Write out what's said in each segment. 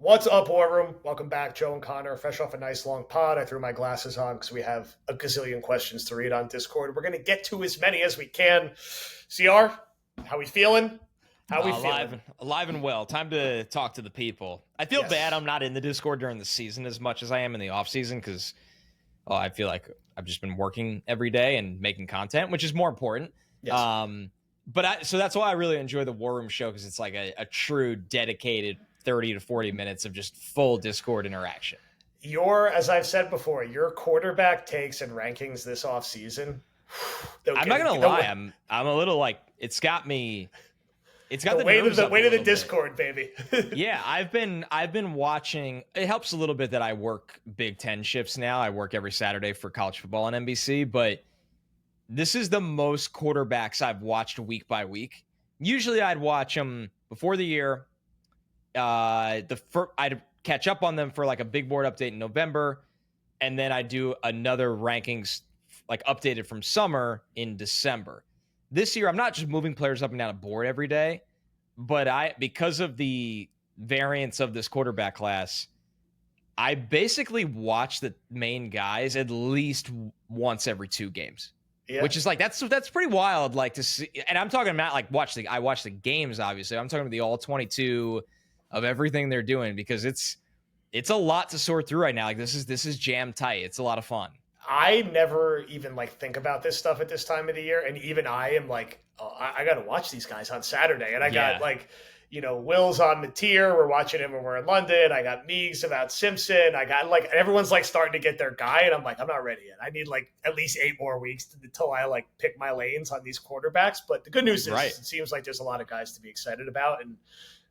What's up, War Room? Welcome back, Joe and Connor. Fresh off a nice long pod. I threw my glasses on because we have a gazillion questions to read on Discord. We're going to get to as many as we can. CR, how we feeling? How we feeling? Alive and well. Time to talk to the people. I feel bad Yes. I'm not in the Discord during the season as much as I am in the off season because I feel like I've just been working every day and making content, which is more important. Yes. So that's why I really enjoy the War Room show, because it's like a true dedicated 30 to 40 minutes of just full Discord interaction. As I've said before, your quarterback takes and rankings this off season. I'm not gonna lie, I'm a little like it's got me. It's got the weight of the bit. Discord, baby. Yeah, I've been watching. It helps a little bit that I work Big Ten shifts now. I work every Saturday for college football on NBC, but this is the most quarterbacks I've watched week by week. Usually, I'd watch them before the year. I'd catch up on them for like a big board update in November, and then I do another rankings like updated from summer in December. This year, I'm not just moving players up and down a board every day, but because of the variance of this quarterback class, I basically watch the main guys at least once every 2 games. Yeah. Which is like that's pretty wild, like to see. And I'm talking about like I watch the games, obviously. I'm talking about the all 22 of everything they're doing, because it's a lot to sort through right now. Like this is jam tight. It's a lot of fun. I never even like think about this stuff at this time of the year, and even I am like, oh, I got to watch these guys on Saturday, and I got like, Will's on Mateer. We're watching him when we're in London. I got Meeks about Simpson. I got like everyone's like starting to get their guy, and I'm like, I'm not ready yet. I need like at least 8 more weeks until I like pick my lanes on these quarterbacks. But the good news is it seems like there's a lot of guys to be excited about, and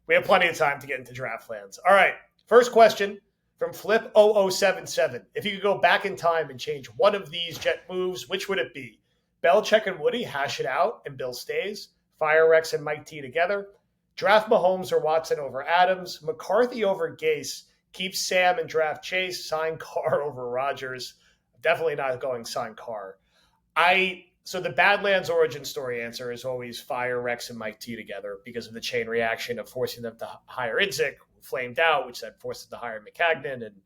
we have plenty of time to get into draft plans. All right, first question. From Flip0077, if you could go back in time and change one of these Jet moves, which would it be? Belichick and Woody hash it out and Bill stays. Fire Rex and Mike T together. Draft Mahomes or Watson over Adams. McCarthy over Gase. Keep Sam and draft Chase. Sign Carr over Rodgers. Definitely not going sign Carr. So the Badlands origin story answer is always Fire Rex and Mike T together because of the chain reaction of forcing them to hire Idzik, flamed out, which then forced them to hire McCagnon, and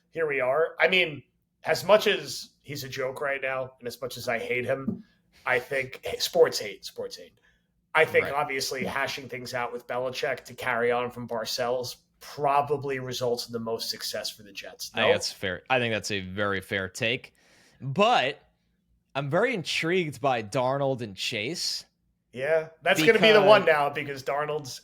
here we are. I mean, as much as he's a joke right now, and as much as I hate him, I think sports hate. I think obviously hashing things out with Belichick to carry on from Parcells probably results in the most success for the Jets. No? I think that's fair. I think that's a very fair take, but I'm very intrigued by Darnold and Chase. Yeah, that's going to be the one now because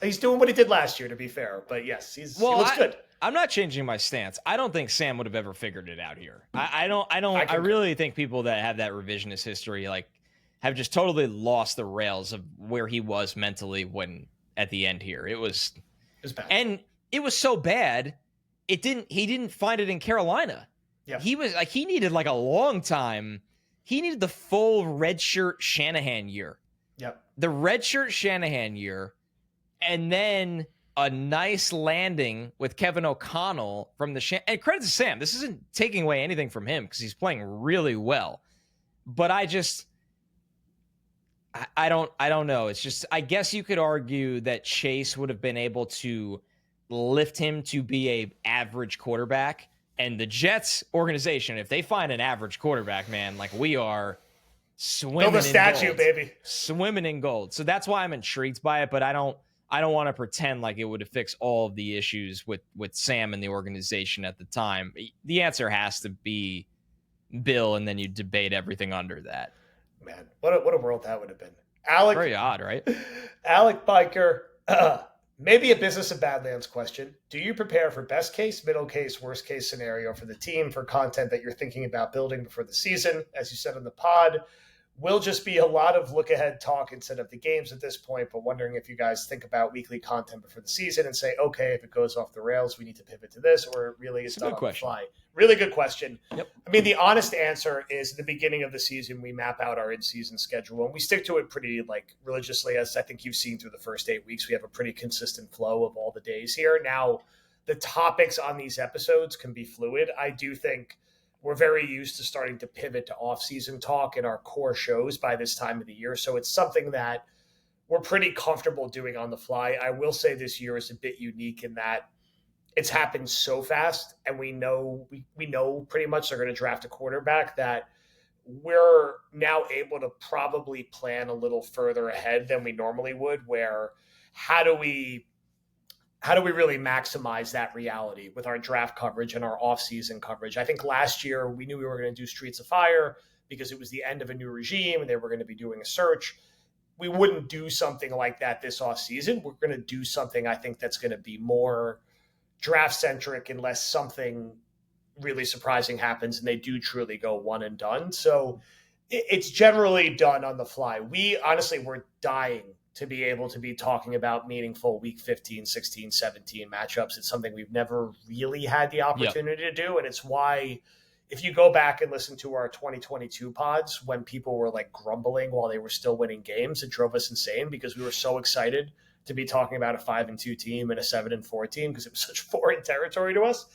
he's doing what he did last year, to be fair. But yes, he looks good. I'm not changing my stance. I don't think Sam would have ever figured it out here. I really think people that have that revisionist history like have just totally lost the rails of where he was mentally when at the end here. It was bad. And it was so bad, he didn't find it in Carolina. Yeah. He was like, he needed like a long time. He needed the full redshirt Shanahan year. Yep. The redshirt Shanahan year, and then a nice landing with Kevin O'Connell from the and credit to Sam. This isn't taking away anything from him because he's playing really well. But I don't know. It's just, I guess you could argue that Chase would have been able to lift him to be a average quarterback. And the Jets organization, if they find an average quarterback, man, like we are swimming build a statue, gold. Baby. Swimming in gold. So that's why I'm intrigued by it, but I don't want to pretend like it would have fixed all of the issues with Sam and the organization at the time. The answer has to be Bill, and then you debate everything under that. Man, what a world that would have been. Alec, very odd, right? Alec Biker, maybe a business of Badlands question. Do you prepare for best case, middle case, worst case scenario for the team for content that you're thinking about building before the season? As you said on the pod, will just be a lot of look ahead talk instead of the games at this point, but wondering if you guys think about weekly content before the season and say, okay, if it goes off the rails, we need to pivot to this, or it really is done on the fly. Really good question. Yep. I mean, the honest answer is at the beginning of the season, we map out our in-season schedule, and we stick to it pretty religiously, as I think you've seen through the first 8 weeks. We have a pretty consistent flow of all the days here. Now, the topics on these episodes can be fluid. I do think we're very used to starting to pivot to off-season talk in our core shows by this time of the year. So it's something that we're pretty comfortable doing on the fly. I will say this year is a bit unique in that it's happened so fast, and we know pretty much they're going to draft a quarterback, that we're now able to probably plan a little further ahead than we normally would, where how do we really maximize that reality with our draft coverage and our offseason coverage? I think last year we knew we were going to do Streets of Fire because it was the end of a new regime and they were going to be doing a search. We wouldn't do something like that this offseason. We're going to do something, I think, that's going to be more draft centric unless something really surprising happens and they do truly go one and done. So it's generally done on the fly. We honestly, we're dying to be able to be talking about meaningful week 15, 16, 17 matchups. It's something we've never really had the opportunity to do. And it's why, if you go back and listen to our 2022 pods, when people were like grumbling while they were still winning games, it drove us insane because we were so excited to be talking about a 5-2 team and a 7-4 team because it was such foreign territory to us.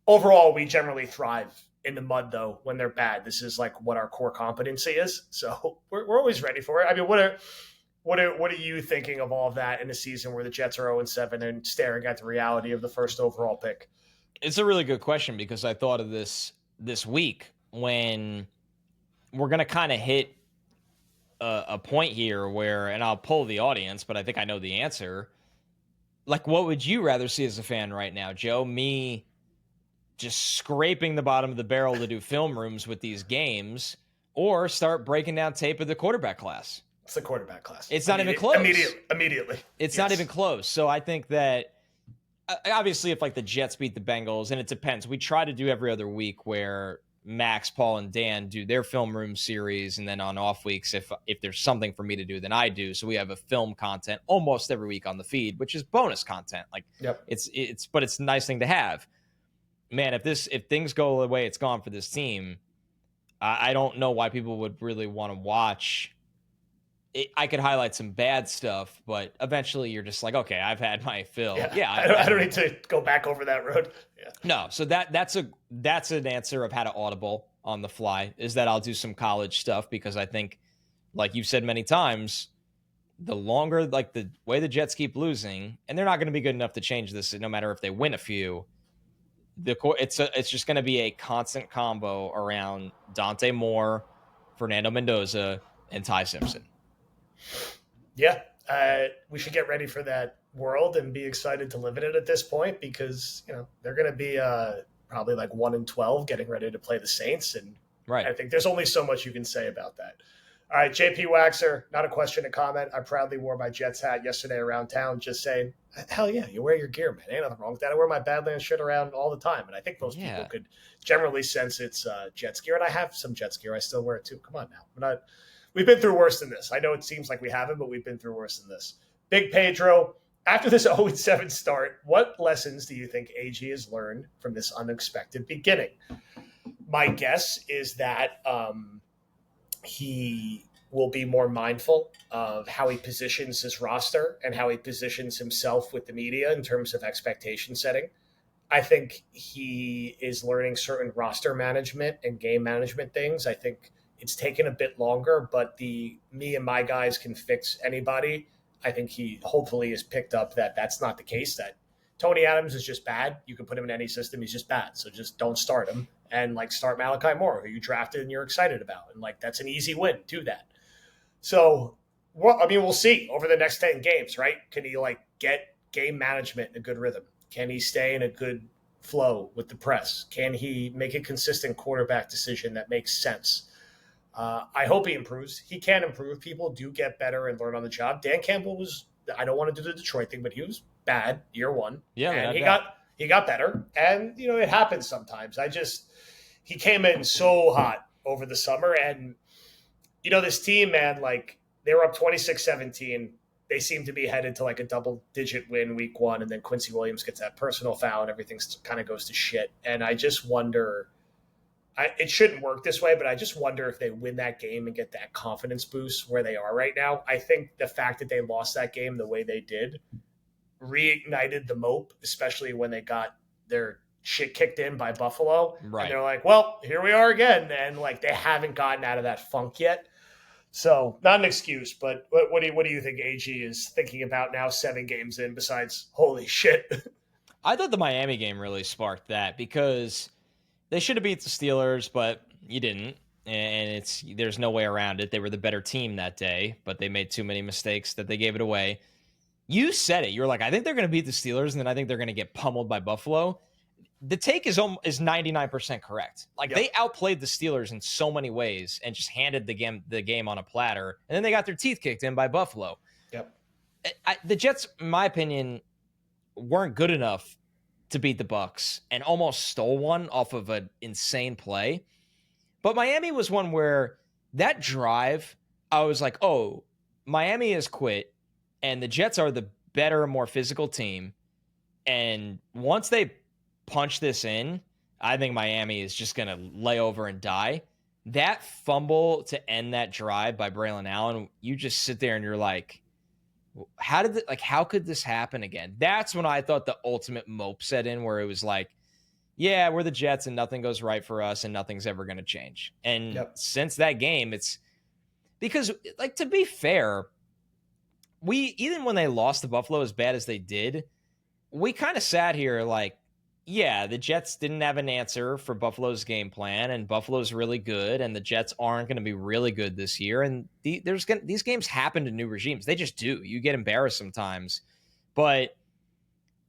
Overall, we generally thrive in the mud, though, when they're bad. This is like what our core competency is. So we're always ready for it. I mean, what are you thinking of all of that in a season where the Jets are 0-7 and staring at the reality of the first overall pick? It's a really good question because I thought of this week when we're going to kind of hit a point here where, and I'll poll the audience, but I think I know the answer. Like, what would you rather see as a fan right now, Joe? Me just scraping the bottom of the barrel to do film rooms with these games, or start breaking down tape of the quarterback class? It's the quarterback class. It's not even close. Immediately. It's not even close. So I think that obviously if like the Jets beat the Bengals, and it depends. We try to do every other week where Max, Paul, and Dan do their film room series, and then on off weeks, if there's something for me to do, then I do. So we have a film content almost every week on the feed, which is bonus content. Like, but it's a nice thing to have. Man, if things go the way it's gone for this team, I don't know why people would really want to watch. I could highlight some bad stuff, but eventually you're just like, okay, I've had my fill. Yeah, I don't need to go back over that road. Yeah. No, so that's an answer of how to audible on the fly, is that I'll do some college stuff because I think, like you've said many times, the longer, like the way the Jets keep losing, and they're not going to be good enough to change this no matter if they win a few. It's just going to be a constant combo around Dante Moore, Fernando Mendoza, and Ty Simpson. Yeah, we should get ready for that world and be excited to live in it at this point because, they're going to be probably like 1-12 getting ready to play the Saints. And right. I think there's only so much you can say about that. All right, JP Waxer, not a question, a comment. I proudly wore my Jets hat yesterday around town, just saying, hell yeah, you wear your gear, man. Ain't nothing wrong with that. I wear my Badlands shirt around all the time. And I think most people could generally sense it's Jets gear. And I have some Jets gear. I still wear it too. Come on now. We've been through worse than this. I know it seems like we haven't, but we've been through worse than this. Big Pedro, after this 0-7 start, what lessons do you think AG has learned from this unexpected beginning? My guess is that he will be more mindful of how he positions his roster and how he positions himself with the media in terms of expectation setting. I think he is learning certain roster management and game management things. I think it's taken a bit longer, but me and my guys can fix anybody. I think he hopefully has picked up that that's not the case, that Tony Adams is just bad. You can put him in any system. He's just bad. So just don't start him and start Malachi Moore, who you drafted and you're excited about. And that's an easy win. Do that. So, we'll see over the next 10 games, right? Can he get game management in a good rhythm? Can he stay in a good flow with the press? Can he make a consistent quarterback decision that makes sense? I hope he improves. He can improve. People do get better and learn on the job. Dan Campbell I don't want to do the Detroit thing, but he was bad year one. Yeah. And he got better. And, it happens sometimes. He came in so hot over the summer. And, this team, man, they were up 26-17. They seem to be headed to a double-digit win week one. And then Quincy Williams gets that personal foul and everything kind of goes to shit. And I just wonder – it shouldn't work this way, but I just wonder if they win that game and get that confidence boost where they are right now. I think the fact that they lost that game the way they did reignited the mope, especially when they got their shit kicked in by Buffalo. Right. And they're like, well, here we are again. And they haven't gotten out of that funk yet. So not an excuse, but what do you think AG is thinking about now 7 games in besides, holy shit? I thought the Miami game really sparked that because they should have beat the Steelers, but you didn't. And there's no way around it. They were the better team that day, but they made too many mistakes that they gave it away. You said it. You were like, I think they're going to beat the Steelers, and then I think they're going to get pummeled by Buffalo. The take is 99% correct. Like, they outplayed the Steelers in so many ways and just handed the game on a platter, and then they got their teeth kicked in by Buffalo. Yep. The Jets, in my opinion, weren't good enough to beat the Bucs and almost stole one off of an insane play. But Miami was one where that drive, I was like, oh, Miami has quit, and the Jets are the better, more physical team. And once they punch this in, I think Miami is just going to lay over and die. That fumble to end that drive by Braylon Allen, you just sit there and you're like, how could this happen again? That's when I thought the ultimate mope set in, where it was like, yeah, we're the Jets and nothing goes right for us and nothing's ever going to change. And since that game, it's because, like, to be fair, even when they lost to Buffalo as bad as they did, we kind of sat here like, yeah, the Jets didn't have an answer for Buffalo's game plan, and Buffalo's really good, and the Jets aren't going to be really good this year. And these games happen to new regimes. They just do. You get embarrassed sometimes. But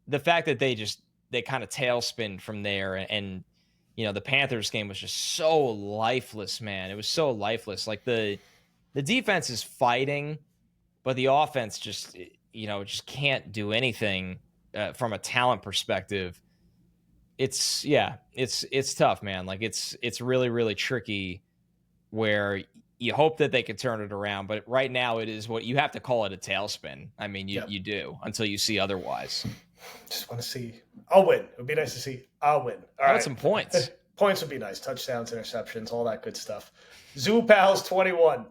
the fact that they kind of tailspin from there, and the Panthers game was just so lifeless, man. It was so lifeless. Like, the defense is fighting, but the offense just can't do anything from a talent perspective. It's tough, man. Like, it's really, really tricky, where you hope that they can turn it around, but right now it is what you have to call it, a tailspin. I mean, you do, until you see otherwise. Just want to see I'll win. It would be nice to see I'll win. All right. Some points. Points would be nice. Touchdowns, interceptions, all that good stuff. Zoo Pals 21.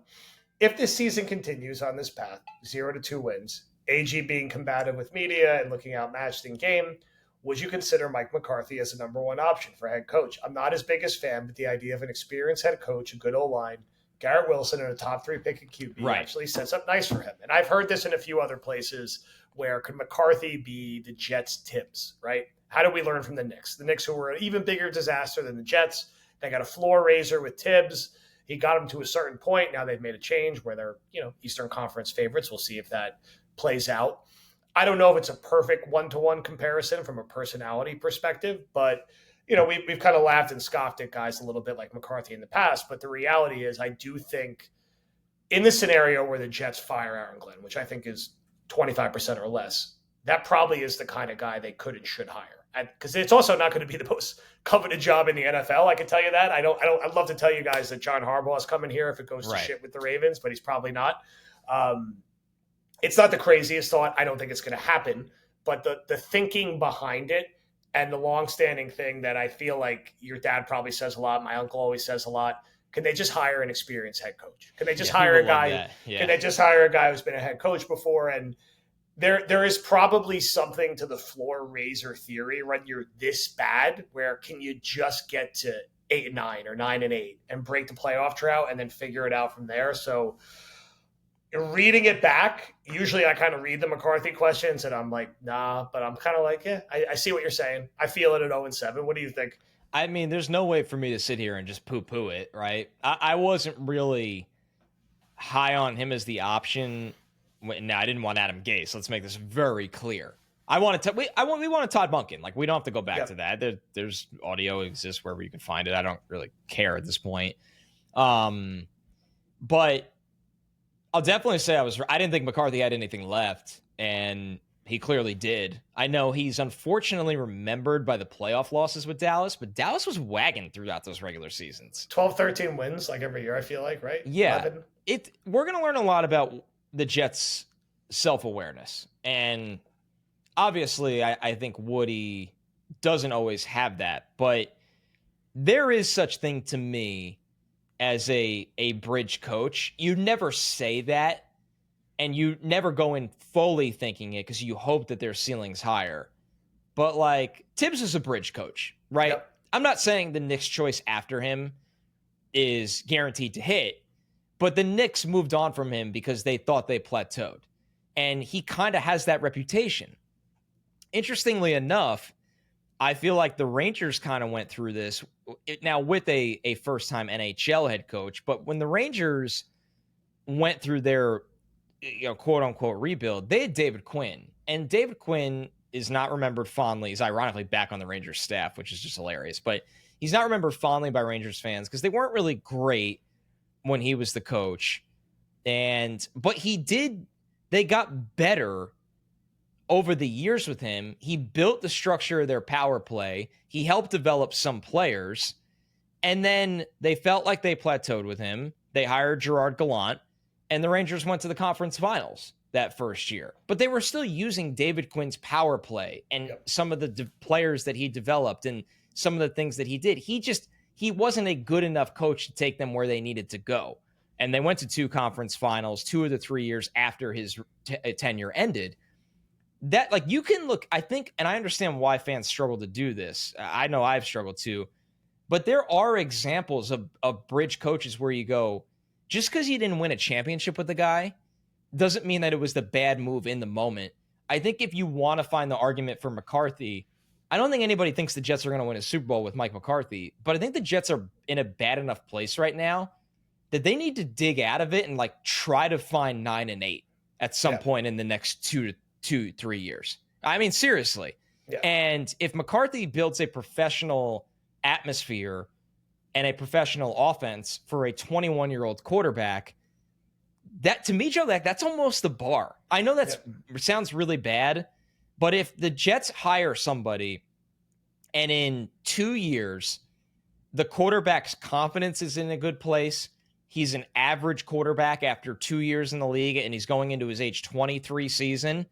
If this season continues on this path, 0-2 wins, AG being combative with media and looking outmatched in game, would you consider Mike McCarthy as a number one option for head coach? I'm not his biggest fan, but the idea of an experienced head coach, a good O-line, Garrett Wilson, and a top 3 pick at QB actually sets up nice for him. And I've heard this in a few other places, where could McCarthy be the Jets' Tibbs, right? How do we learn from the Knicks? The Knicks, who were an even bigger disaster than the Jets, they got a floor raiser with Tibbs. He got them to a certain point. Now they've made a change where they're, Eastern Conference favorites. We'll see if that plays out. I don't know if it's a perfect one-to-one comparison from a personality perspective, but we've kind of laughed and scoffed at guys a little bit like McCarthy in the past. But the reality is, I do think in the scenario where the Jets fire Aaron Glenn, which I think is 25% or less, that probably is the kind of guy they could and should hire. Because it's also not going to be the most coveted job in the NFL. I can tell you that. I'd love to tell you guys that John Harbaugh is coming here if it goes to shit with the Ravens, but he's probably not. It's not the craziest thought. I don't think it's going to happen, but the thinking behind it and the longstanding thing that I feel like your dad probably says a lot, my uncle always says a lot. Can they just hire an experienced head coach? Can they just hire a guy? Can they just hire a guy who's been a head coach before? And there is probably something to the floor raiser theory when you're this bad, where can you just get to 8-9 or 9-8 and break the playoff drought and then figure it out from there? So reading it back, usually I kind of read the McCarthy questions and I'm like, nah, but I'm kind of like, yeah, I see what you're saying. I feel it at 0-7. What do you think? I mean, there's no way for me to sit here and just poo-poo it, right? I wasn't really high on him as the option. No, I didn't want Adam Gase. Let's make this very clear. We wanted Todd Monken. Like, we don't have to go back to that. There's audio exists wherever you can find it. I don't really care at this point. But I'll definitely say I didn't think McCarthy had anything left, and he clearly did. I know he's unfortunately remembered by the playoff losses with Dallas, but Dallas was wagging throughout those regular seasons. 12-13 wins like every year, I feel like, right? Yeah. 11. We're going to learn a lot about the Jets' self-awareness. And obviously, I think Woody doesn't always have that, but there is such thing to me as a bridge coach. You never say that, and you never go in fully thinking it because you hope that their ceiling's higher. But, like, Tibbs is a bridge coach, right? Yep. I'm not saying the Knicks' choice after him is guaranteed to hit, but the Knicks moved on from him because they thought they plateaued. And he kind of has that reputation. interestingly enough, I feel like the Rangers kind of went through this now with a first-time NHL head coach. But when the Rangers went through their quote unquote rebuild, they had David Quinn, and David Quinn is not remembered fondly. He's ironically back on the Rangers staff, which is just hilarious, but he's not remembered fondly by Rangers fans because they weren't really great when he was the coach. But they got better over the years with him. He built the structure of their power play. He helped develop some players, and then they felt like they plateaued with him. They hired Gerard Gallant, and the Rangers went to the conference finals that first year. But they were still using David Quinn's power play and some of the players that he developed and some of the things that he did. He wasn't a good enough coach to take them where they needed to go. And they went to 2 conference finals 2 of the 3 years after his tenure ended. That, like, you can look, I think, and I understand why fans struggle to do this. I know I've struggled too. But there are examples of bridge coaches where you go, just because you didn't win a championship with the guy doesn't mean that it was the bad move in the moment. I think if you want to find the argument for McCarthy, I don't think anybody thinks the Jets are going to win a Super Bowl with Mike McCarthy, but I think the Jets are in a bad enough place right now that they need to dig out of it and like try to find 9-8 at some point in the next 2-3 years. I mean, seriously. Yeah. And if McCarthy builds a professional atmosphere and a professional offense for a 21-year-old quarterback, that, to me, Joe, that's almost the bar. I know that sounds really bad, but if the Jets hire somebody and in 2 years, the quarterback's confidence is in a good place, he's an average quarterback after 2 years in the league, and he's going into his age 23 season,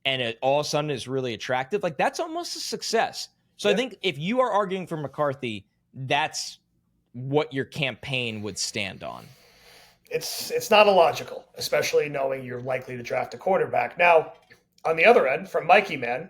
and it all of a sudden is really attractive, like, that's almost a success. So I think if you are arguing for McCarthy, that's what your campaign would stand on. It's not illogical, especially knowing you're likely to draft a quarterback. Now, on the other end, from Mikey Man,